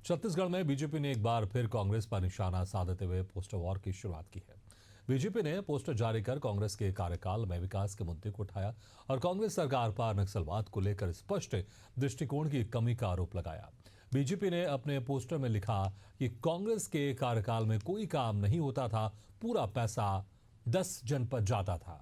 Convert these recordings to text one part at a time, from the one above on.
छत्तीसगढ़ में बीजेपी ने एक बार फिर कांग्रेस पर निशाना साधते हुए पोस्टर वॉर की शुरुआत की है। बीजेपी ने पोस्टर जारी कर कांग्रेस के कार्यकाल में विकास के मुद्दे को उठाया और कांग्रेस सरकार पर नक्सलवाद को लेकर स्पष्ट दृष्टिकोण की कमी का आरोप लगाया। बीजेपी ने अपने पोस्टर में लिखा कि कांग्रेस के कार्यकाल में कोई काम नहीं होता था, पूरा पैसा 10 जनपद जाता था।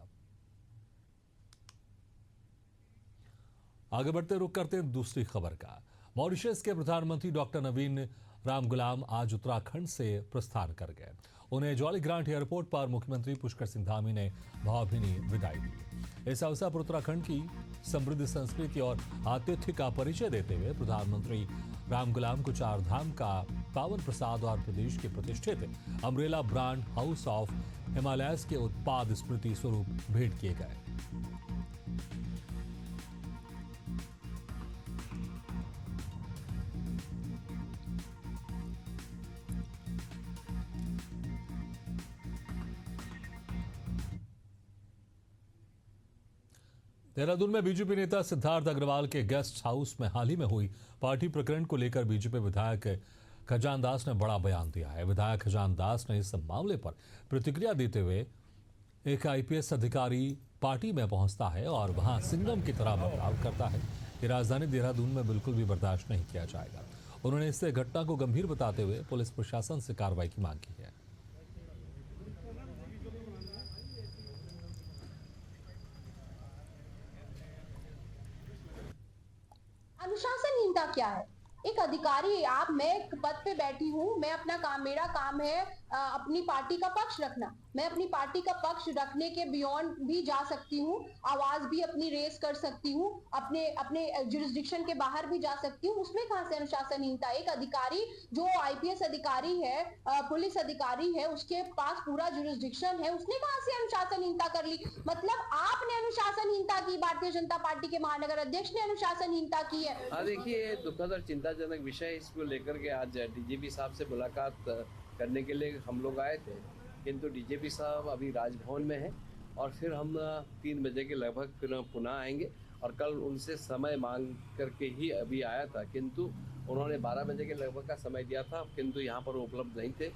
आगे बढ़ते रुख करते हैं दूसरी खबर का। मॉरिशस के प्रधानमंत्री डॉक्टर नवीन रामगुलाम आज उत्तराखंड से प्रस्थान कर गए। उन्हें जॉली ग्रांट एयरपोर्ट पर मुख्यमंत्री पुष्कर सिंह धामी ने भावभीनी विदाई दी। इस अवसर पर उत्तराखंड की समृद्ध संस्कृति और आतिथ्य का परिचय देते हुए प्रधानमंत्री रामगुलाम को चार धाम का पावन प्रसाद और प्रदेश के प्रतिष्ठित umbrella brand house of Himalayas के उत्पाद स्मृति स्वरूप भेंट किए गए। देहरादून में बीजेपी नेता सिद्धार्थ अग्रवाल के गेस्ट हाउस में हाल ही में हुई पार्टी प्रकरण को लेकर बीजेपी विधायक खजान दास ने बड़ा बयान दिया है। विधायक खजान दास ने इस मामले पर प्रतिक्रिया देते हुए एक आईपीएस अधिकारी पार्टी में पहुंचता है और वहां सिंघम की तरह बर्ताव करता है कि राजधानी देहरादून में बिल्कुल भी बर्दाश्त नहीं किया जाएगा। उन्होंने इस घटना को गंभीर बताते हुए पुलिस प्रशासन से कार्रवाई की मांग की है। अनुशासनहीनता क्या है? एक अधिकारी मैं एक पद पे बैठी हूँ, मैं अपना काम, मेरा काम है अपनी पार्टी का पक्ष रखना। मैं अपनी पार्टी का पक्ष रखने के बियॉन्ड भी जा सकती हूँ, आवाज भी अपनी रेस कर सकती हूँ, अपने जुरिस्डिक्शन के बाहर भी जा सकती हूँ। उसमें कहाँ से अनुशासनहीनता? एक अधिकारी जो आईपीएस अधिकारी है, पुलिस अधिकारी है, उसके पास पूरा जुरिस्डिक्शन है, उसने कहाँ से अनुशासनहीनता कर ली? मतलब आपने अनुशासनहीनता की, भारतीय जनता पार्टी के महानगर अध्यक्ष ने अनुशासनहीनता की है। देखिए, दुखद और चिंताजनक विषय इसको लेकर के आज डीजीपी साहब से मुलाकात करने के लिए हम लोग आए थे, किंतु डीजीपी साहब अभी राजभवन में हैं और फिर हम 3 बजे के लगभग फिर पुनः आएंगे। और कल उनसे समय मांग करके ही अभी आया था, किंतु उन्होंने 12 बजे के लगभग का समय दिया था, किंतु यहाँ पर उपलब्ध नहीं थे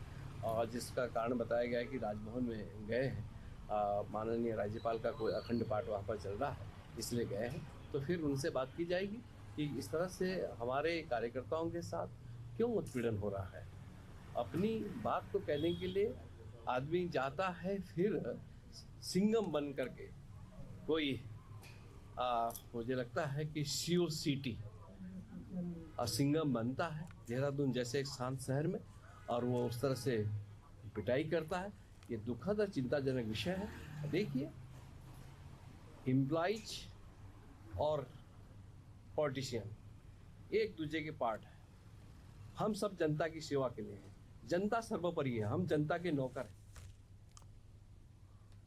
और जिसका कारण बताया गया है कि राजभवन में गए हैं। माननीय राज्यपाल का कोई अखंड पाठ वहाँ पर चल रहा है, इसलिए गए हैं। तो फिर उनसे बात की जाएगी कि इस तरह से हमारे कार्यकर्ताओं के साथ क्यों उत्पीड़न हो रहा है। अपनी बात को कहने के लिए आदमी जाता है, फिर सिंघम बन करके कोई मुझे लगता है कि सीओसीटी सिंघम बनता है देहरादून जैसे एक शांत शहर में, और वो उस तरह से पिटाई करता है। ये दुखद और चिंताजनक विषय है। देखिए, एम्प्लॉइज और पॉलिटिशियन एक दूसरे के पार्ट है। हम सब जनता की सेवा के लिए हैं, जनता सर्वोपरि है, हम जनता के नौकर हैं।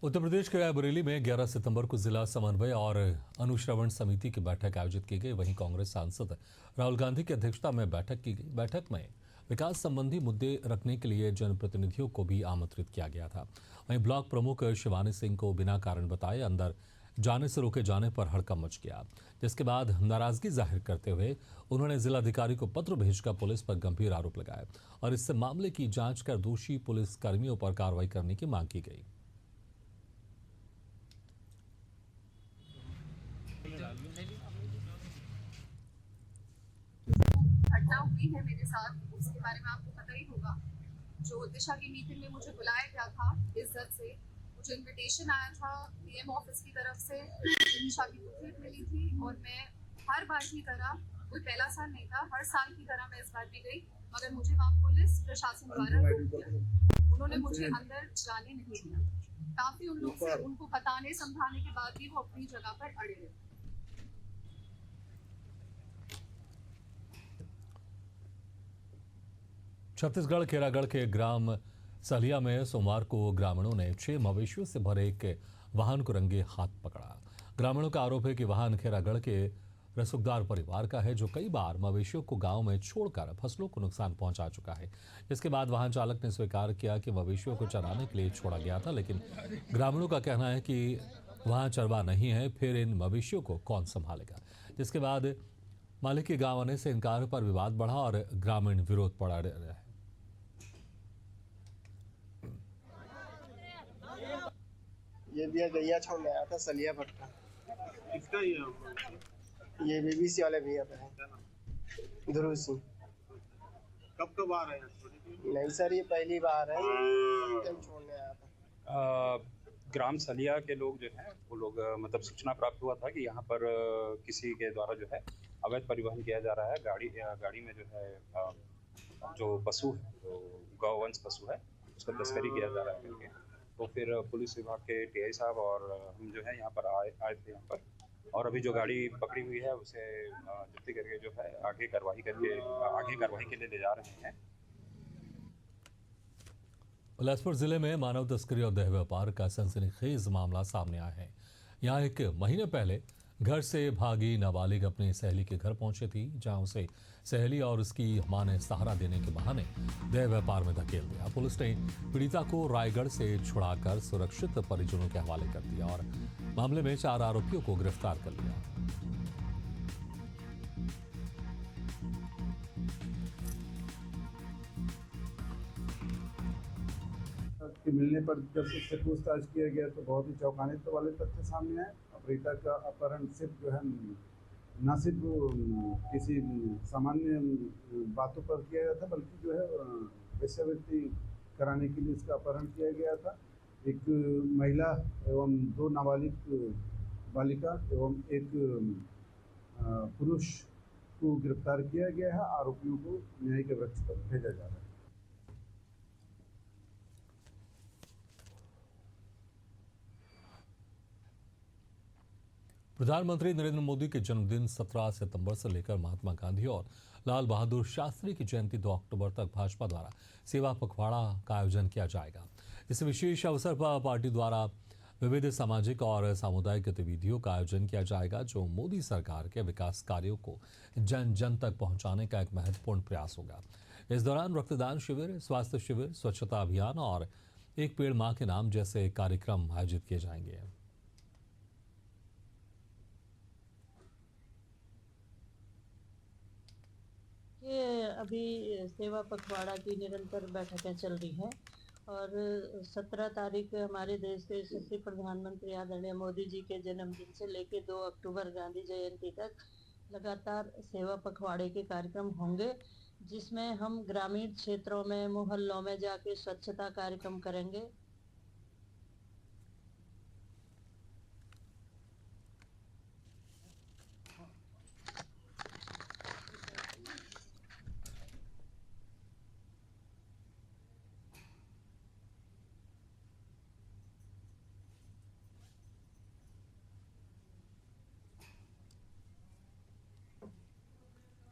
उत्तर प्रदेश के रायबरेली में 11 सितंबर को जिला समन्वय और अनुश्रवण समिति की बैठक आयोजित की गई। वहीं कांग्रेस सांसद राहुल गांधी की अध्यक्षता में बैठक की गई। बैठक में विकास संबंधी मुद्दे रखने के लिए जनप्रतिनिधियों को भी आमंत्रित किया गया था। वहीं ब्लॉक प्रमुख शिवानी सिंह को बिना कारण बताए अंदर जाने से रोके जाने पर हड़कंप मच गया, जिसके बाद नाराजगी जाहिर करते हुए उन्होंने जिलाधिकारी को पत्र भेजकर पुलिस पर गंभीर आरोप लगाए और इससे मामले की जांच कर दोषी पुलिस कर्मियों पर कार्रवाई करने की मांग की गई। घटना हुई है मेरे साथ, उसके बारे में आपको पता ही होगा। जो दिशा की मीटिंग में मुझे बुलाया गया था इज्जत से, मुझे इनविटेशन आया था पीएम ऑफिस की तरफ से, दिशा की बुकलेट मिली थी और मैं हर बार की तरह, कोई पहला साल नहीं था, हर साल की तरह मैं इस बार भी गई, मगर मुझे वहाँ पुलिस प्रशासन द्वारा रोक दिया। उन्होंने मुझे अंदर जाने नहीं दिया। काफी उन लोग से उनको बताने समझाने के बाद भी वो अपनी जगह पर अड़े रहे। छत्तीसगढ़ खेरागढ़ के ग्राम सलिया में सोमवार को ग्रामीणों ने 6 मवेशियों से भरे एक वाहन को रंगे हाथ पकड़ा। ग्रामीणों का आरोप है कि वाहन खेरागढ़ के रसूखदार परिवार का है, जो कई बार मवेशियों को गांव में छोड़कर फसलों को नुकसान पहुंचा चुका है। इसके बाद वाहन चालक ने स्वीकार किया कि मवेशियों को चराने के लिए छोड़ा गया था, लेकिन ग्रामीणों का कहना है कि वहां चरवा नहीं है, फिर इन मवेशियों को कौन संभालेगा। जिसके बाद मालिक के गांव आने से इनकार पर विवाद बढ़ा और ग्रामीण विरोध पड़ा रहा है। ये भैया गैया छोड़ने आया था सलिया भट्टा। किसका ये बीबीसी वाले भैया थे, ध्रुव सिंह। कब आ रहे हैं? नहीं सर, ये पहली बार है, छोड़ने आया था। ग्राम सलिया के लोग जो हैं वो लोग मतलब सूचना प्राप्त हुआ था कि यहाँ पर किसी के द्वारा जो है अवैध परिवहन किया जा रहा है। गाड़ी में जो है जो पशु है, जो गौवंश पशु है, उसका तस्करी किया जा रहा है करके। तो फिर पुलिस विभाग के टीआई साहब और हम जो है यहाँ पर आए थे यहाँ पर, और अभी जो गाड़ी पकड़ी हुई है उसे जब्ती करके जो है आगे कार्रवाई के लिए ले जा रहे हैं। बिलासपुर जिले में मानव तस्करी और देह व्यापार का सनसनीखेज मामला सामने आया है। यहाँ 1 महीने पहले घर से भागी नाबालिग अपनी सहेली के घर पहुंची थी, जहां उसे सहेली और उसकी मां ने सहारा देने के बहाने देह व्यापार में धकेल दिया। पुलिस ने पीड़िता को रायगढ़ से छुड़ाकर सुरक्षित परिजनों के हवाले कर दिया और मामले में 4 आरोपियों को गिरफ्तार कर लिया। कि मिलने पर जब उससे पूछताछ किया गया तो बहुत ही चौंकाने वाले तथ्य सामने आए। पीड़िता का अपहरण सिर्फ जो है न सिर्फ किसी सामान्य बातों पर किया गया था, बल्कि जो है वेश्यावृत्ति कराने के लिए इसका अपहरण किया गया था। एक महिला एवं 2 नाबालिग बालिका एवं एक पुरुष को गिरफ्तार किया गया है। आरोपियों को न्याय के वृक्ष पर भेजा जा रहा है। प्रधानमंत्री नरेंद्र मोदी के जन्मदिन 17 सितंबर से लेकर महात्मा गांधी और लाल बहादुर शास्त्री की जयंती 2 अक्टूबर तक भाजपा द्वारा सेवा पखवाड़ा का आयोजन किया जाएगा। इस विशेष अवसर पर पार्टी द्वारा विविध सामाजिक और सामुदायिक गतिविधियों का आयोजन किया जाएगा, जो मोदी सरकार के विकास कार्यों को जन जन तक पहुंचाने का एक महत्वपूर्ण प्रयास होगा। इस दौरान रक्तदान शिविर, स्वास्थ्य शिविर, स्वच्छता अभियान और एक पेड़ मां के नाम जैसे कार्यक्रम आयोजित किए जाएंगे। अभी सेवा पखवाड़ा की निरंतर बैठकें चल रही हैं और 17 तारीख हमारे देश के यशस्वी प्रधानमंत्री आदरणीय मोदी जी के जन्मदिन से लेकर 2 अक्टूबर गांधी जयंती तक लगातार सेवा पखवाड़े के कार्यक्रम होंगे, जिसमें हम ग्रामीण क्षेत्रों में, मोहल्लों में जाके स्वच्छता कार्यक्रम करेंगे।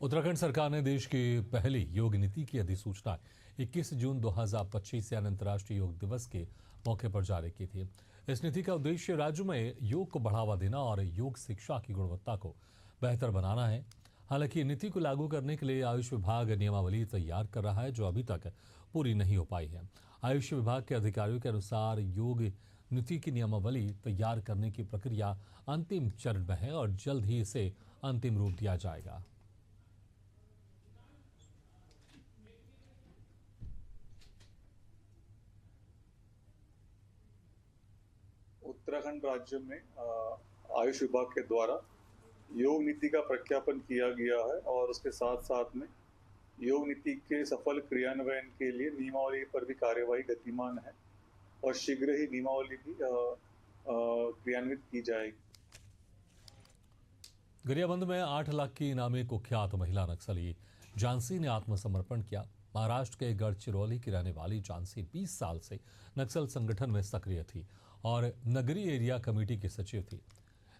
उत्तराखंड सरकार ने देश की पहली योग नीति की अधिसूचना 21 जून 2025 यानी अंतर्राष्ट्रीय योग दिवस के मौके पर जारी की थी। इस नीति का उद्देश्य राज्य में योग को बढ़ावा देना और योग शिक्षा की गुणवत्ता को बेहतर बनाना है। हालांकि नीति को लागू करने के लिए आयुष विभाग नियमावली तैयार कर रहा है, जो अभी तक पूरी नहीं हो पाई है। आयुष विभाग के अधिकारियों के अनुसार योग नीति की नियमावली तैयार करने की प्रक्रिया अंतिम चरण में है और जल्द ही इसे अंतिम रूप दिया जाएगा। उत्तराखंड राज्य में आयुष विभाग के द्वारा योग नीति का प्रख्यापन किया गया है और उसके साथ साथ में योग नीति के सफल क्रियान्वयन के लिए नियमावली पर भी कार्यवाही गतिमान है और शीघ्र ही नियमावली भी क्रियान्वित की जाएगी। गरियाबंद में 8 लाख की इनामी कुख्यात महिला नक्सली झांसी ने आत्मसमर्पण किया। महाराष्ट्र के गढ़चिरौली की रहने वाली झांसी 20 साल से नक्सल संगठन में सक्रिय थी और नगरीय एरिया कमेटी की सचिव थी।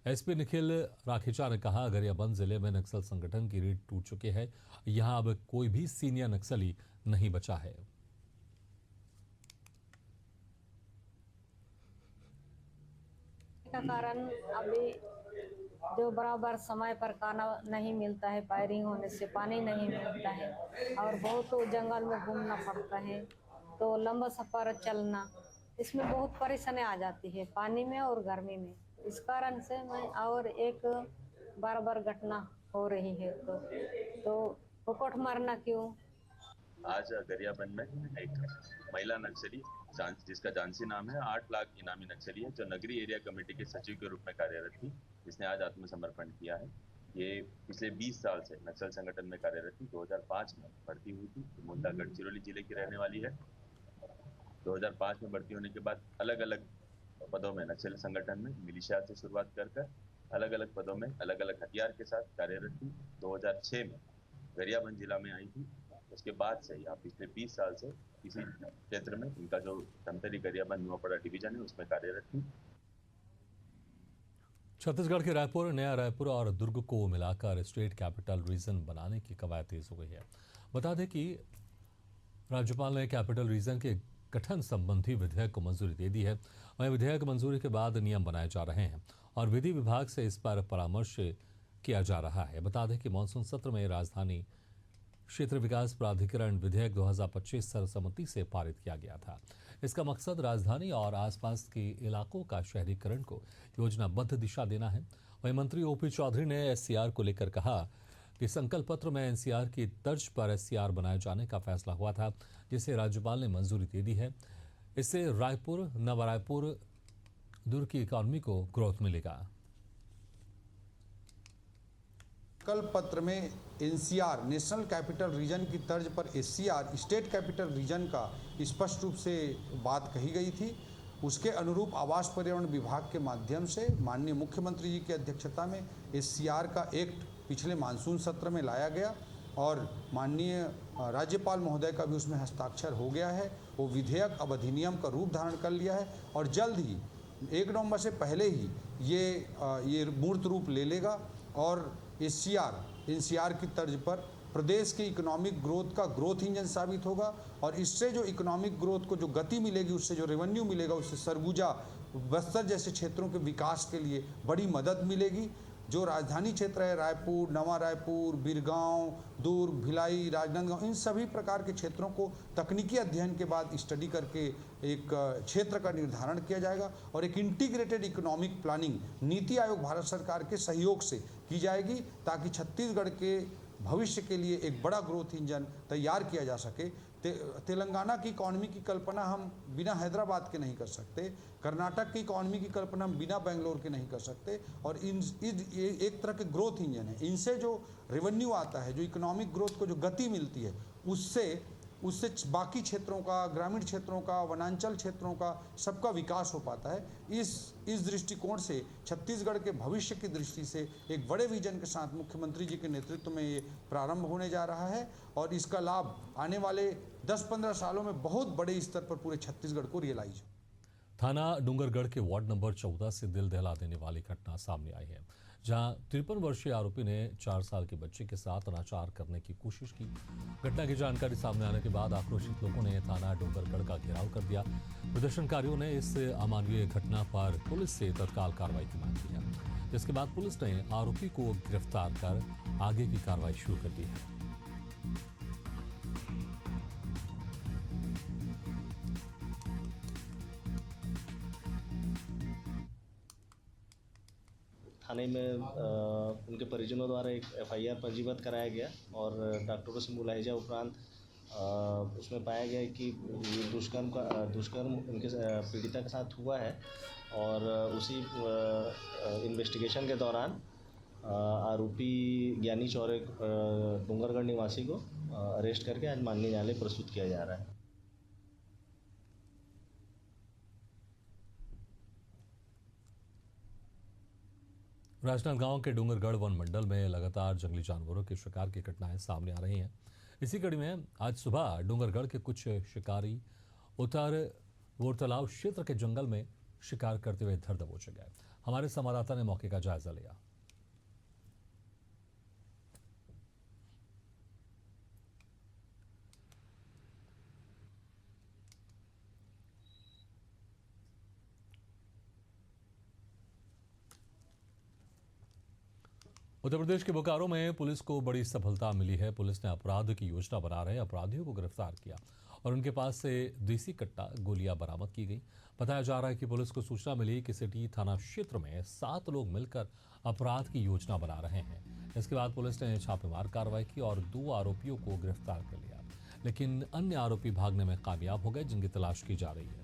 एसपी निखिल राखीचा ने कहा, गरियाबंद जिले में नक्सल संगठन की रीढ़ टूट चुकी है। यहां अब कोई भी सीनियर नक्सली नहीं बचा है। का कारण अभी जो बराबर समय पर खाना नहीं मिलता है, फायरिंग होने से पानी नहीं मिलता है और बहुत जंगल में घूमना पड़ता है, तो लंबा सफर चलना, इसमें बहुत परेशानी आ जाती है पानी में और गर्मी में। इस कारण से मैं और एक बार घटना हो रही है तो फोकट मारना क्यों? आज गरियाबंद में एक महिला नक्सली जिसका जानसी नाम है 8 लाख इनामी नक्सली है, जो नगरी एरिया कमेटी के सचिव के रूप में कार्यरत थी, जिसने आज आत्मसमर्पण किया है। ये पिछले 20 साल से नक्सल संगठन में कार्यरत थी। 2005 में भर्ती हुई थी, मुंडा गढ़चिरौली जिले की रहने वाली है। 2005 में भर्ती होने के बाद अलग अलग पदों में नक्सली संगठन में मिलिशिया से शुरुआत कर अलग अलग पदों में अलग अलग हथियार के साथ कार्यरत थी। 2006 में गरियाबंद जिला में आई थी। उसके बाद से यहाँ पिछले 20 साल से इसी क्षेत्र में इनका जो धमतरी गरियाबंद नुआपड़ा डिवीजन है उसमें कार्यरत थी। छत्तीसगढ़ के रायपुर, नया रायपुर और दुर्ग को मिलाकर स्टेट कैपिटल रीजन बनाने की कवायद तेज हो गई है। बता दें कि राज्यपाल ने कैपिटल रीजन के गठन संबंधी विधेयक को मंजूरी दे दी है। वहीं विधेयक मंजूरी के बाद नियम बनाए जा रहे हैं और विधि विभाग से इस पर परामर्श किया जा रहा है। बता दें कि मानसून सत्र में राजधानी क्षेत्र विकास प्राधिकरण विधेयक 2025 सर्वसम्मति से पारित किया गया था। इसका मकसद राजधानी और आसपास के इलाकों का शहरीकरण को योजनाबद्ध दिशा देना है। वहीं मंत्री ओपी चौधरी ने एससीआर को लेकर कहा कि संकल्प पत्र में एनसीआर की तर्ज पर एससीआर बनाए जाने का फैसला हुआ था, जिसे राज्यपाल ने मंजूरी दे दी है। इससे रायपुर, नवा रायपुर, दुर्ग की इकॉनमी को ग्रोथ मिलेगा। संकल्प पत्र में एनसीआर नेशनल कैपिटल रीजन की तर्ज पर एससीआर स्टेट कैपिटल रीजन का स्पष्ट रूप से बात कही गई थी। उसके अनुरूप आवास पर्यावरण विभाग के माध्यम से माननीय मुख्यमंत्री जी की अध्यक्षता में एससीआर का एक्ट पिछले मानसून सत्र में लाया गया और माननीय राज्यपाल महोदय का भी उसमें हस्ताक्षर हो गया है। वो विधेयक अब अधिनियम का रूप धारण कर लिया है और जल्द ही 1 नवंबर से पहले ही ये मूर्त रूप ले लेगा और एनसीआर की तर्ज पर प्रदेश के इकोनॉमिक ग्रोथ का ग्रोथ इंजन साबित होगा और इससे जो इकोनॉमिक ग्रोथ को जो गति मिलेगी, उससे जो रेवेन्यू मिलेगा, उससे सरगुजा, बस्तर जैसे क्षेत्रों के विकास के लिए बड़ी मदद मिलेगी। जो राजधानी क्षेत्र है रायपुर, नवा रायपुर, बिरगांव, दुर्ग, भिलाई, राजनांदगांव, इन सभी प्रकार के क्षेत्रों को तकनीकी अध्ययन के बाद स्टडी करके एक क्षेत्र का निर्धारण किया जाएगा और एक integrated economic planning NITI Aayog Bharat सरकार के सहयोग से की जाएगी ताकि छत्तीसगढ़ के भविष्य के लिए एक बड़ा ग्रोथ इंजन तैयार किया जा सके। तेलंगाना की इकॉनमी की कल्पना हम बिना हैदराबाद के नहीं कर सकते, कर्नाटक की इकॉनमी की कल्पना हम बिना बेंगलोर के नहीं कर सकते और ये एक तरह के ग्रोथ इंजन है। इनसे जो रेवेन्यू आता है, जो इकोनॉमिक ग्रोथ को जो गति मिलती है, उससे बाकी क्षेत्रों का, ग्रामीण क्षेत्रों का, वनांचल क्षेत्रों का सबका विकास हो पाता है। इस दृष्टिकोण से छत्तीसगढ़ के भविष्य की दृष्टि से एक बड़े विजन के साथ मुख्यमंत्री जी के नेतृत्व में ये प्रारंभ होने जा रहा है और इसका लाभ आने वाले 10-15 सालों में बहुत बड़े स्तर पर पूरे छत्तीसगढ़ को रियलाइज हो। थाना डूंगरगढ़ के वार्ड नंबर 14 से दिल दहला देने वाली घटना सामने आई है, जहां 53 वर्षीय आरोपी ने 4 साल के बच्चे के साथ अनाचार करने की कोशिश की। घटना की जानकारी सामने आने के बाद आक्रोशित लोगों ने थाना डूंगरगढ़ का घेराव कर दिया। प्रदर्शनकारियों ने इस अमानवीय घटना पर पुलिस से तत्काल कार्रवाई की मांग की है, जिसके बाद पुलिस ने आरोपी को गिरफ्तार कर आगे की कार्रवाई शुरू कर दी है। थाने में उनके परिजनों द्वारा एक एफआईआर पंजीबद्ध कराया गया और डॉक्टरों से मुलाहिजा उपरांत उसमें पाया गया कि दुष्कर्म उनके पीड़िता के साथ हुआ है और उसी इन्वेस्टिगेशन के दौरान आरोपी ज्ञानी चौरे डूंगरगढ़ निवासी को अरेस्ट करके आज माननीय न्यायालय प्रस्तुत किया जा रहा है। राजनांदगांव के डूंगरगढ़ वन मंडल में लगातार जंगली जानवरों के शिकार की घटनाएं सामने आ रही हैं। इसी कड़ी में आज सुबह डूंगरगढ़ के कुछ शिकारी उत्तर बोरतलाव क्षेत्र के जंगल में शिकार करते हुए धर दबोचे गए। हमारे संवाददाता ने मौके का जायजा लिया। उत्तर प्रदेश के बोकारो में पुलिस को बड़ी सफलता मिली है। पुलिस ने अपराध की योजना बना रहे अपराधियों को गिरफ्तार किया और उनके पास से देसी कट्टा गोलियां बरामद की गई। बताया जा रहा है कि पुलिस को सूचना मिली कि सिटी थाना क्षेत्र में 7 लोग मिलकर अपराध की योजना बना रहे हैं। इसके बाद पुलिस ने छापेमार कार्रवाई की और 2 आरोपियों को गिरफ्तार कर लिया, लेकिन अन्य आरोपी भागने में कामयाब हो गए, जिनकी तलाश की जा रही है।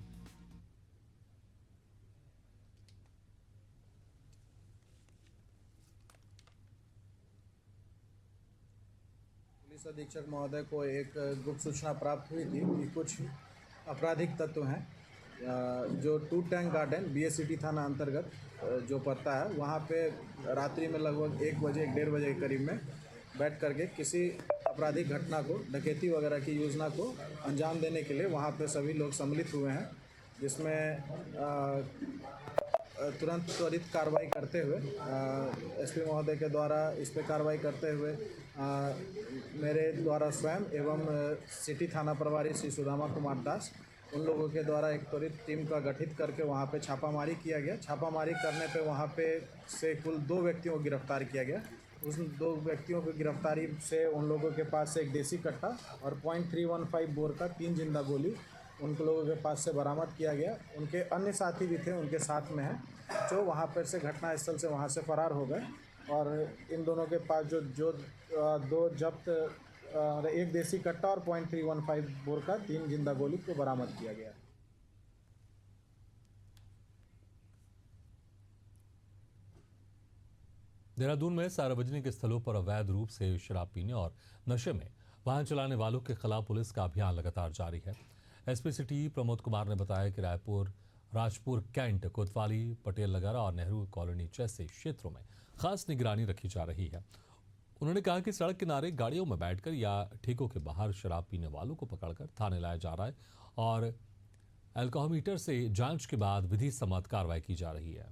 पुलिस अधीक्षक महोदय को एक गुप्त सूचना प्राप्त हुई थी कि कुछ आपराधिक तत्व हैं जो 2 टैंक गार्डन BSCT थाना अंतर्गत जो पड़ता है, वहाँ पे रात्रि में लगभग 1 बजे 1:30 बजे के करीब में बैठ करके किसी आपराधिक घटना को, डकैती वगैरह की योजना को अंजाम देने के लिए वहाँ पे सभी लोग सम्मिलित हुए हैं, जिसमें तुरंत त्वरित कार्रवाई करते हुए SP महोदय के द्वारा इस पर कार्रवाई करते हुए मेरे द्वारा स्वयं एवं सिटी थाना प्रभारी श्री सुदामा कुमार दास, उन लोगों के द्वारा एक त्वरित टीम का गठित करके वहाँ पे छापामारी किया गया। छापामारी करने पे वहाँ पे से कुल 2 व्यक्तियों को गिरफ्तार किया गया। उस 2 व्यक्तियों की गिरफ्तारी से उन लोगों के पास से एक देसी कट्टा और .315 बोर का 3 जिंदा गोली उन लोगों के पास से बरामद किया गया। उनके अन्य साथी भी थे, उनके साथ में हैं, जो वहाँ पर से घटनास्थल से वहाँ से फरार हो गए और इन दोनों के पास जो 2 जब्त, एक देसी कट्टा और .315 बोर का 3 जिंदा गोली को बरामद किया गया। देहरादून में सार्वजनिक स्थलों पर अवैध रूप से शराब पीने और नशे में वाहन चलाने वालों के खिलाफ पुलिस का अभियान लगातार जारी है। SP सिटी प्रमोद कुमार ने बताया कि रायपुर, राजपुर कैंट, कोतवाली, पटेल नगर और नेहरू कॉलोनी जैसे क्षेत्रों में खास निगरानी रखी जा रही है। उन्होंने कहा कि सड़क किनारे गाड़ियों में बैठकर या ठेकों के बाहर शराब पीने वालों को पकड़कर थाने लाया जा रहा है और एल्कोहमीटर से जांच के बाद विधि सम्मत कार्रवाई की जा रही है।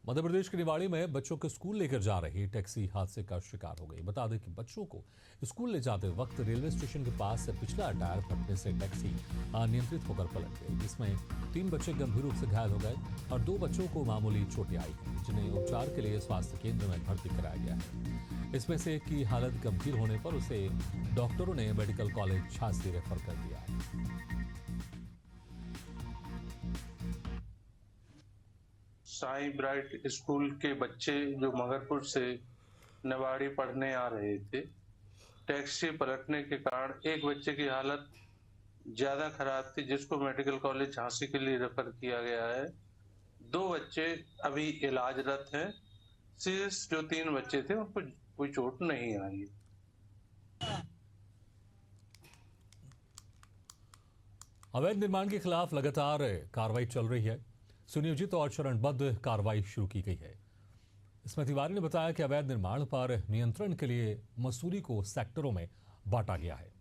मध्य प्रदेश के निवाड़ी में बच्चों को स्कूल लेकर जा रही टैक्सी हादसे का शिकार हो गई। बता दें कि बच्चों को स्कूल ले जाते वक्त रेलवे स्टेशन के पास से पिछला टायर फटने से टैक्सी अनियंत्रित होकर पलट गई, जिसमें 3 बच्चे गंभीर रूप से घायल हो गए और 2 बच्चों को मामूली चोटें आई हैं, जिन्हें उपचार के लिए स्वास्थ्य केंद्र में भर्ती कराया गया है। इसमें से एक की हालत गंभीर होने पर उसे डॉक्टरों ने मेडिकल कॉलेज झांसी रेफर कर दिया है। साईं ब्राइट स्कूल के बच्चे जो मगरपुर से निवाड़ी पढ़ने आ रहे थे, टैक्सी पलटने के कारण एक बच्चे की हालत ज्यादा खराब थी, जिसको मेडिकल कॉलेज झांसी के लिए रेफर किया गया है। 2 बच्चे अभी इलाजरत हैं। शेष जो 3 बच्चे थे उनको कोई चोट नहीं आई। अवैध निर्माण के खिलाफ लगातार कार्रवाई चल रही है। सुनियोजित और चरणबद्ध कार्रवाई शुरू की गई है। इसमें तिवारी ने बताया कि अवैध निर्माण पर नियंत्रण के लिए मसूरी को सेक्टरों में बांटा गया है।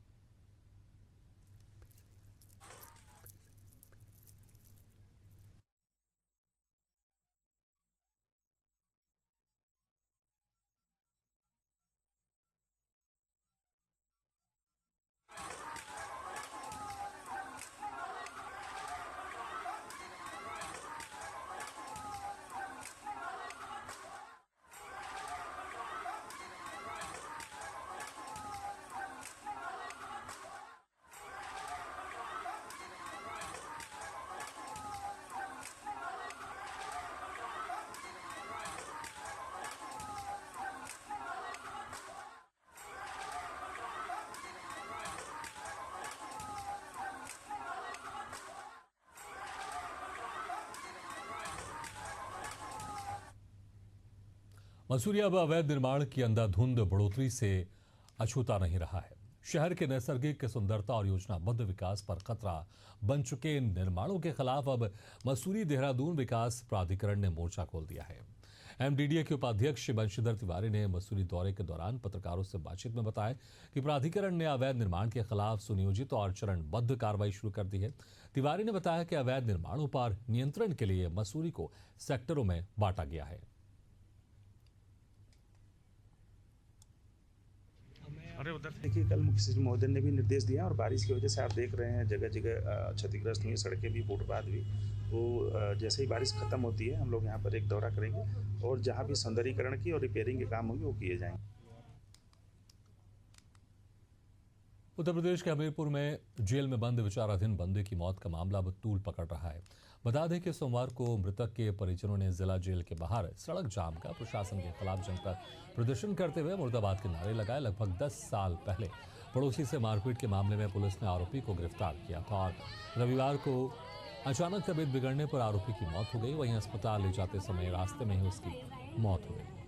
मसूरी अब अवैध निर्माण की अंधाधुंध बढ़ोतरी से अछूता नहीं रहा है। शहर के नैसर्गिक सुंदरता और योजनाबद्ध विकास पर खतरा बन चुके इन निर्माणों के खिलाफ अब मसूरी देहरादून विकास प्राधिकरण ने मोर्चा खोल दिया है। MDDA के उपाध्यक्ष बंशीधर तिवारी ने मसूरी दौरे के दौरान पत्रकारों से बातचीत में बताया कि प्राधिकरण ने अवैध निर्माण के खिलाफ सुनियोजित और चरणबद्ध कार्रवाई शुरू कर दी है। तिवारी ने बताया कि अवैध निर्माणों पर नियंत्रण के लिए मसूरी को सेक्टरों में बांटा गया है। हमें अरे उधर देखिए, कल मुख्य सचिव महोदय ने भी निर्देश दिया और बारिश की वजह से आप देख रहे हैं जगह जगह क्षतिग्रस्त हुई, सड़कें भी, फुटपाथ भी। तो जैसे ही बारिश खत्म होती है हम लोग यहाँ पर एक दौरा करेंगे और जहाँ भी सौंदर्यीकरण की और रिपेयरिंग के काम होंगे वो किए जाएंगे। उत्तर प्रदेश के हमीरपुर में जेल में बंद विचाराधीन बंदी की मौत का मामला अब तूल पकड़ रहा है। बता दें कि सोमवार को मृतक के परिजनों ने जिला जेल के बाहर सड़क जाम का प्रशासन के खिलाफ जमकर प्रदर्शन करते हुए मुर्दाबाद के नारे लगाए। लगभग 10 साल पहले पड़ोसी से मारपीट के मामले में पुलिस ने आरोपी को गिरफ्तार किया था और रविवार को अचानक तबीयत बिगड़ने पर आरोपी की मौत हो गई। वहीं अस्पताल ले जाते समय रास्ते में ही उसकी मौत हो गई।